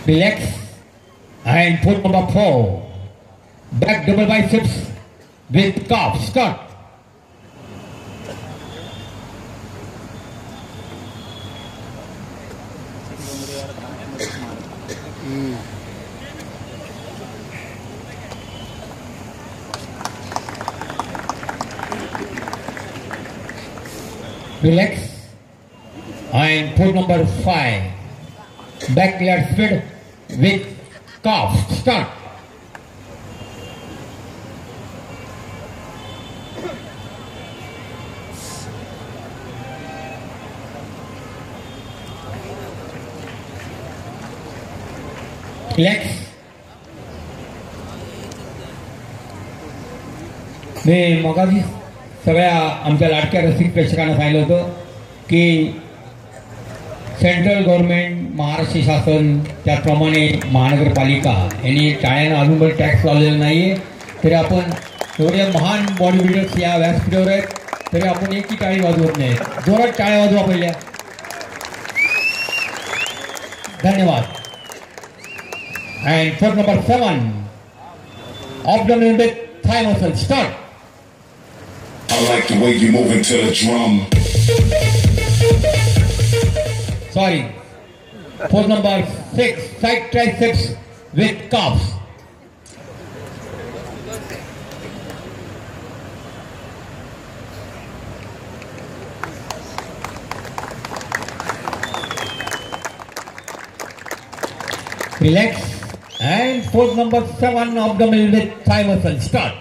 Relax and put number 4. Back double biceps with calf. Start. Relax and put number 5. Back leg speed with calf. Start. Relax. मी मगाशी सगळ्या आमच्या लाडक्या रसिक प्रेक्षकांना सांगितलं होतं की सेंट्रल गव्हर्नमेंट, महाराष्ट्र शासन, त्याप्रमाणे महानगरपालिका यांनी टाळ्यांना अजून टॅक्स लावलेला नाही आहे. तरी आपण एवढे महान बॉडी बिल्डर्स या व्यासपीठावर आहेत, तरी आपण एकही टाळी वाजवत नाही. जोरात टाळ्या वाजवा पहिल्या. धन्यवाद. And for number 7, abdomen with thigh muscle. Start. I like the way you moving to the drum. Sorry. For number 6, side triceps with calves. Relax. And for number 7, abdomen with thigh muscle. Start.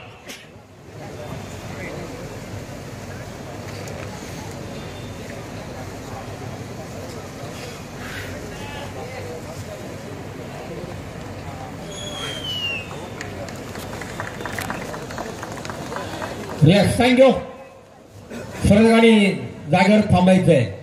Yes, thank you. सरळ गाडी जागेवर थांबायचं आहे.